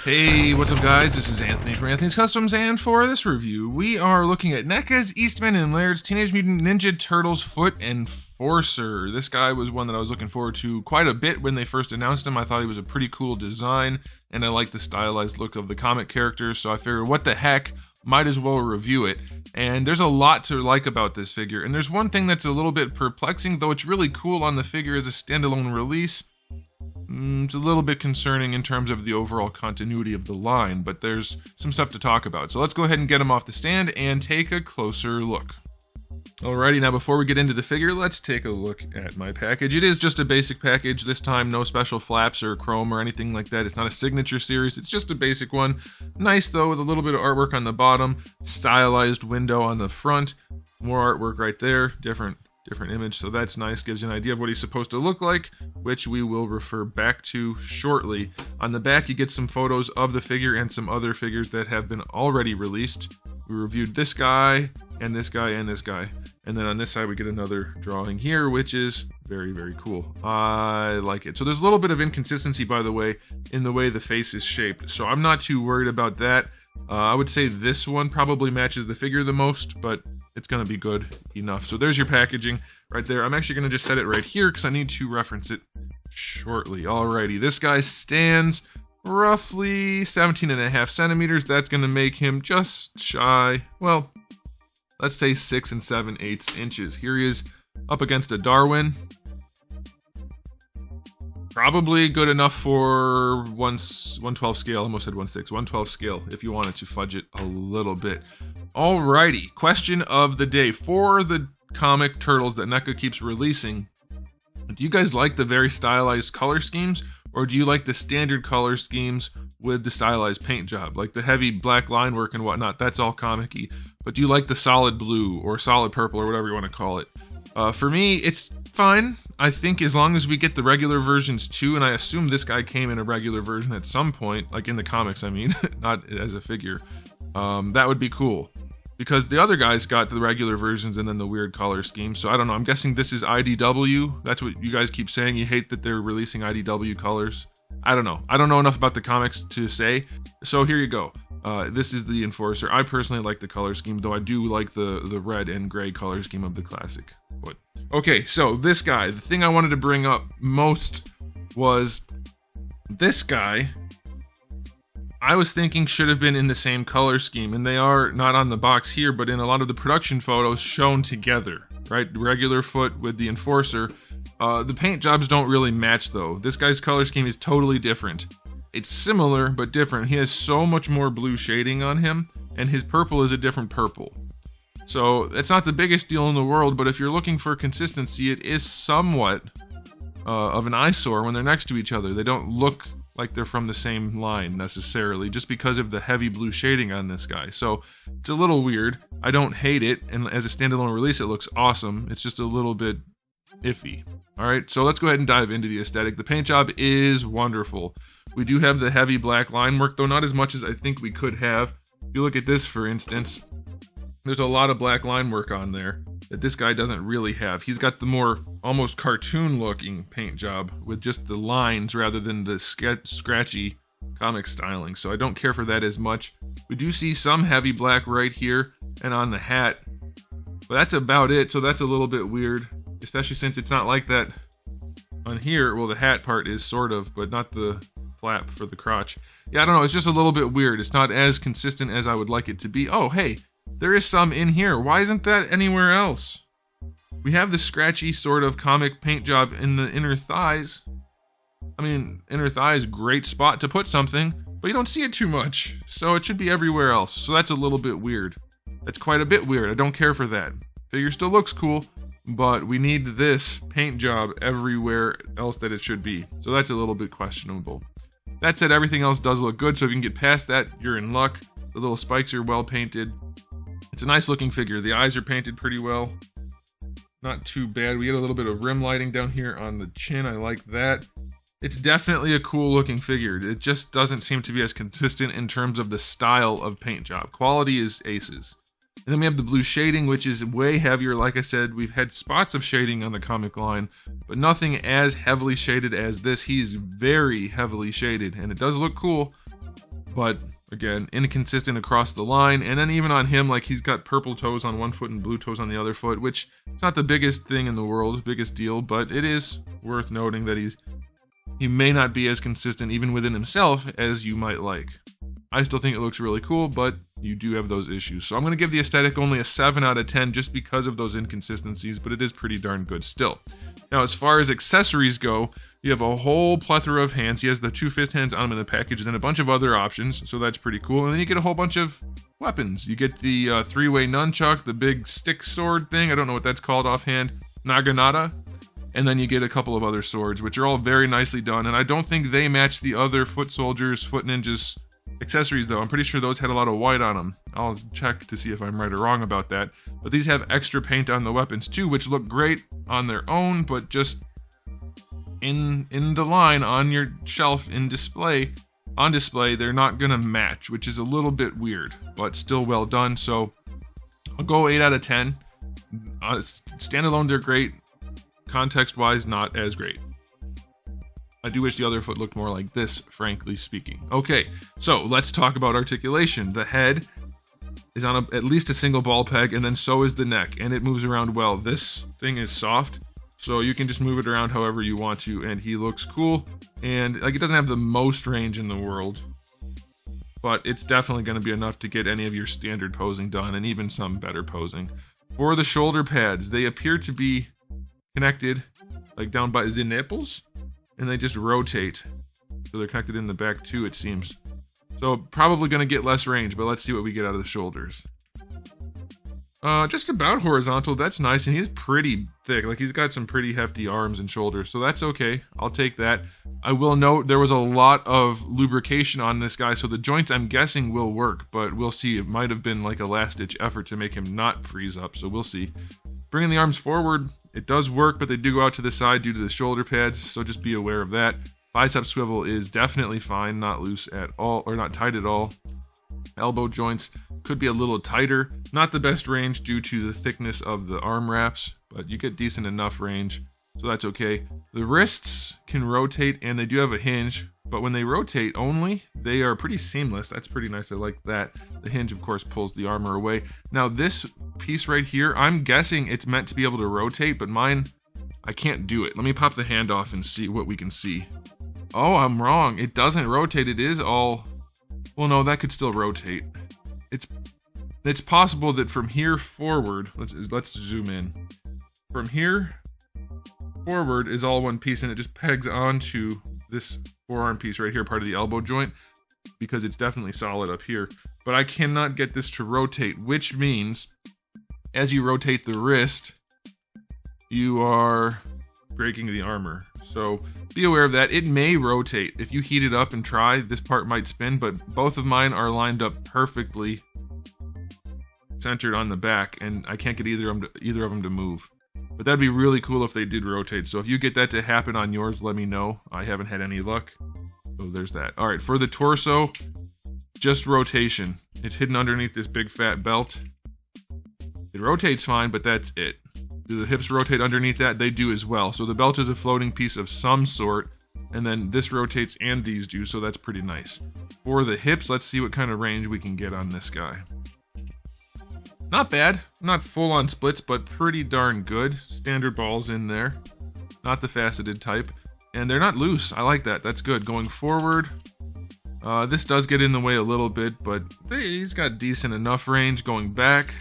Hey, what's up guys? This is Anthony from Anthony's Customs, and for this review, we are looking at NECA's Eastman and Laird's Teenage Mutant Ninja Turtles Foot Enforcer. This guy was one that I was looking forward to quite a bit when they first announced him. I thought he was a pretty cool design, and I liked the stylized look of the comic characters, so I figured, what the heck, might as well review it. And there's a lot to like about this figure, and there's one thing that's a little bit perplexing, though it's really cool on the figure as a standalone release. It's a little bit concerning in terms of the overall continuity of the line, but there's some stuff to talk about. So let's go ahead and get him off the stand and take a closer look. Alrighty, now before we get into the figure, let's take a look at my package. It is just a basic package, this time no special flaps or chrome or anything like that. It's not a signature series, it's just a basic one. Nice though, with a little bit of artwork on the bottom, stylized window on the front, more artwork right there, different image, so that's nice. Gives you an idea of what he's supposed to look like, which we will refer back to shortly. On the back, you get some photos of the figure and some other figures that have been already released. We reviewed this guy, and this guy, and this guy. And then on this side, we get another drawing here, which is very, very cool. I like it. So there's a little bit of inconsistency, by the way, in the way the face is shaped. So I'm not too worried about that. I would say this one probably matches the figure the most, but it's going to be good enough. So there's your packaging right there. I'm actually going to just set it right here because I need to reference it shortly. Alrighty, this guy stands roughly 17.5 centimeters. That's going to make him just shy, well, let's say 6 7/8 inches. Here he is up against a Darwin. Probably good enough for 1/12 scale. I almost said 1/6. 1/12 scale if you wanted to fudge it a little bit. Alrighty, question of the day. For the comic turtles that NECA keeps releasing, do you guys like the very stylized color schemes, or do you like the standard color schemes with the stylized paint job? Like the heavy black line work and whatnot, that's all comic-y. But do you like the solid blue or solid purple or whatever you want to call it? For me, it's fine. I think as long as we get the regular versions too, and I assume this guy came in a regular version at some point, like in the comics, I mean, not as a figure, that would be cool. Because the other guys got the regular versions and then the weird color scheme, so I don't know. I'm guessing this is IDW. That's what you guys keep saying. You hate that they're releasing IDW colors. I don't know. I don't know enough about the comics to say. So here you go. This is the Enforcer. I personally like the color scheme, though I do like the red and gray color scheme of the classic. But okay, so this guy. The thing I wanted to bring up most was this guy. I was thinking should have been in the same color scheme, and they are not on the box here, but in a lot of the production photos shown together, right? Regular foot with the Enforcer. The paint jobs don't really match though. This guy's color scheme is totally different. It's similar, but different. He has so much more blue shading on him, and his purple is a different purple. So it's not the biggest deal in the world, but if you're looking for consistency, it is somewhat of an eyesore when they're next to each other. They don't look like they're from the same line necessarily, just because of the heavy blue shading on this guy. So it's a little weird. I don't hate it, and as a standalone release, it looks awesome. It's just a little bit iffy. All right, so let's go ahead and dive into the aesthetic. The paint job is wonderful. We do have the heavy black line work, though not as much as I think we could have. If you look at this, for instance, there's a lot of black line work on there that this guy doesn't really have. He's got the more almost cartoon-looking paint job with just the lines rather than the scratchy comic styling, so I don't care for that as much. We do see some heavy black right here and on the hat, but that's about it, so that's a little bit weird, especially since it's not like that on here. Well, the hat part is sort of, but not the flap for the crotch. Yeah, I don't know, it's just a little bit weird. It's not as consistent as I would like it to be. Oh, hey, there is some in here. Why isn't that anywhere else? We have the scratchy sort of comic paint job in the inner thighs. I mean, inner thighs, great spot to put something, but you don't see it too much, so it should be everywhere else. So that's a little bit weird. That's quite a bit weird. I don't care for that. Figure still looks cool, but we need this paint job everywhere else that it should be. So that's a little bit questionable. That said, everything else does look good, so if you can get past that, you're in luck. The little spikes are well painted. It's a nice looking figure. The eyes are painted pretty well. Not too bad. We get a little bit of rim lighting down here on the chin. I like that. It's definitely a cool looking figure. It just doesn't seem to be as consistent in terms of the style of paint job. Quality is aces. And then we have the blue shading, which is way heavier. Like I said, we've had spots of shading on the comic line, but nothing as heavily shaded as this. He's very heavily shaded, and it does look cool. But again, inconsistent across the line. And then even on him, like he's got purple toes on one foot and blue toes on the other foot, which it's not the biggest thing in the world, biggest deal, but it is worth noting that he may not be as consistent even within himself as you might like. I still think it looks really cool, but you do have those issues. So I'm going to give the aesthetic only a 7 out of 10 just because of those inconsistencies, but it is pretty darn good still. Now, as far as accessories go, you have a whole plethora of hands. He has the 2 fist hands on him in the package, and then a bunch of other options, so that's pretty cool. And then you get a whole bunch of weapons. You get the 3-way nunchuck, the big stick sword thing, I don't know what that's called offhand, Naginata. And then you get a couple of other swords, which are all very nicely done, and I don't think they match the other foot soldiers, foot ninjas accessories though. I'm pretty sure those had a lot of white on them. I'll check to see if I'm right or wrong about that. But these have extra paint on the weapons too, which look great on their own, but just in the line on your shelf on display, they're not gonna match, which is a little bit weird, but still well done. So I'll go 8 out of 10. Standalone, they're great. Context-wise, not as great. I do wish the other foot looked more like this, frankly speaking. Okay, so let's talk about articulation. The head is on at least a single ball peg, and then so is the neck, and it moves around well. This thing is soft, so you can just move it around however you want to, and he looks cool. And like, it doesn't have the most range in the world, but it's definitely going to be enough to get any of your standard posing done, and even some better posing. For the shoulder pads, they appear to be connected, like down by the nipples, and they just rotate. So they're connected in the back too, it seems. So probably going to get less range, but let's see what we get out of the shoulders. Just about horizontal, that's nice, and he's pretty thick. Like, he's got some pretty hefty arms and shoulders, so that's okay. I'll take that. I will note there was a lot of lubrication on this guy, so the joints, I'm guessing, will work, but we'll see. It might have been like a last-ditch effort to make him not freeze up, so we'll see. Bringing the arms forward, it does work, but they do go out to the side due to the shoulder pads, so just be aware of that. Bicep swivel is definitely fine, not loose at all, or not tight at all. Elbow joints could be a little tighter. Not the best range due to the thickness of the arm wraps, but you get decent enough range, so that's okay. The wrists can rotate, and they do have a hinge, but when they rotate only, they are pretty seamless. That's pretty nice, I like that. The hinge, of course, pulls the armor away. Now, this piece right here, I'm guessing it's meant to be able to rotate, but mine, I can't do it. Let me pop the hand off and see what we can see. Oh, I'm wrong. It doesn't rotate. It is all... Well, no, that could still rotate. It's possible that from here forward, let's zoom in. From here forward is all one piece, and it just pegs onto this forearm piece right here, part of the elbow joint, because it's definitely solid up here. But I cannot get this to rotate, which means as you rotate the wrist, you are breaking the armor. So be aware of that. It may rotate. If you heat it up and try, this part might spin, but both of mine are lined up perfectly centered on the back, and I can't get either of them to move. But that'd be really cool if they did rotate. So if you get that to happen on yours, let me know. I haven't had any luck. So there's that. All right, for the torso, just rotation. It's hidden underneath this big fat belt. It rotates fine, but that's it. Do the hips rotate underneath that? They do as well. So the belt is a floating piece of some sort, and then this rotates and these do, so that's pretty nice. For the hips, let's see what kind of range we can get on this guy. Not bad. Not full on splits, but pretty darn good. Standard balls in there. Not the faceted type. And they're not loose. I like that. That's good. Going forward, this does get in the way a little bit, but he's got decent enough range. Going back,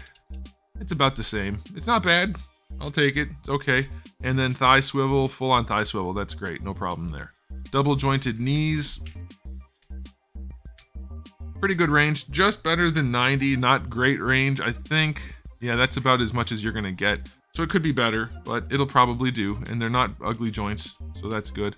it's about the same. It's not bad. I'll take it. It's okay. And then thigh swivel, full on thigh swivel. That's great. No problem there. Double jointed knees. Pretty good range. Just better than 90. Not great range, I think. Yeah, that's about as much as you're going to get. So it could be better, but it'll probably do. And they're not ugly joints, so that's good.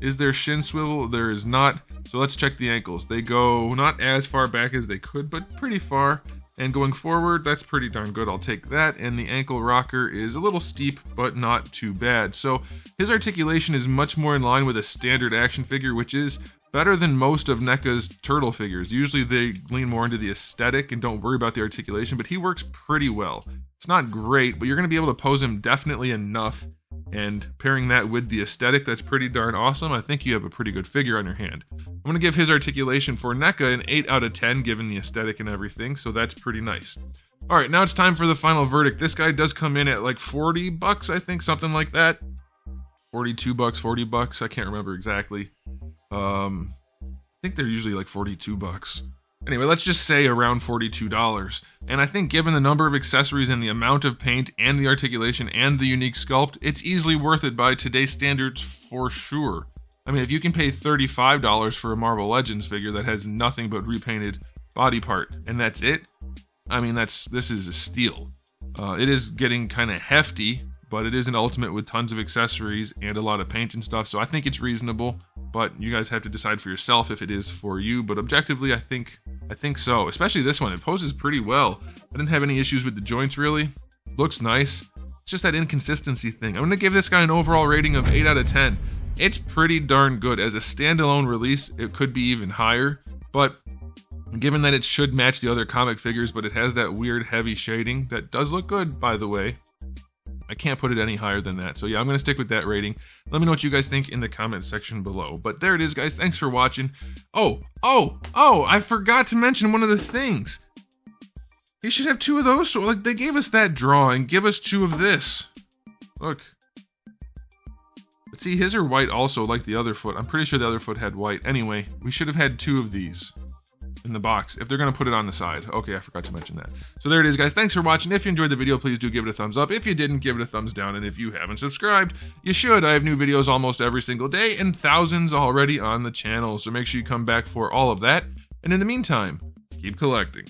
Is there shin swivel? There is not. So let's check the ankles. They go not as far back as they could, but pretty far. And going forward, that's pretty darn good. I'll take that. And the ankle rocker is a little steep, but not too bad. So his articulation is much more in line with a standard action figure, which is better than most of NECA's turtle figures. Usually they lean more into the aesthetic and don't worry about the articulation, but he works pretty well. It's not great, but you're going to be able to pose him definitely enough. And pairing that with the aesthetic, that's pretty darn awesome. I think you have a pretty good figure on your hand. I'm going to give his articulation for NECA an 8 out of 10, given the aesthetic and everything, so that's pretty nice. All right, now it's time for the final verdict. This guy does come in at like 40 bucks, I think, something like that. 42 bucks, 40 bucks, I can't remember exactly. I think they're usually like 42 bucks. Anyway, let's just say around $42. And I think given the number of accessories and the amount of paint and the articulation and the unique sculpt, it's easily worth it by today's standards for sure. I mean, if you can pay $35 for a Marvel Legends figure that has nothing but repainted body part, and that's it, I mean, this is a steal. It is getting kind of hefty, but it is an Ultimate with tons of accessories and a lot of paint and stuff, so I think it's reasonable, but you guys have to decide for yourself if it is for you, but objectively, I think so. Especially this one, it poses pretty well. I didn't have any issues with the joints, really. Looks nice. It's just that inconsistency thing. I'm going to give this guy an overall rating of 8 out of 10. It's pretty darn good. As a standalone release, it could be even higher, but given that it should match the other comic figures, but it has that weird heavy shading that does look good, by the way, I can't put it any higher than that. So yeah, I'm going to stick with that rating. Let me know what you guys think in the comment section below. But there it is, guys. Thanks for watching. Oh, I forgot to mention one of the things. He should have 2 of those. So like, they gave us that drawing. Give us 2 of this. Look. But see, his are white also, like the other foot. I'm pretty sure the other foot had white. Anyway, we should have had 2 of these in the box if they're going to put it on the side. Okay, I forgot to mention that. So there it is, guys. Thanks for watching. If you enjoyed the video, please do give it a thumbs up. If you didn't, give it a thumbs down. And if you haven't subscribed, you should. I have new videos almost every single day and thousands already on the channel. So make sure you come back for all of that. And in the meantime, keep collecting.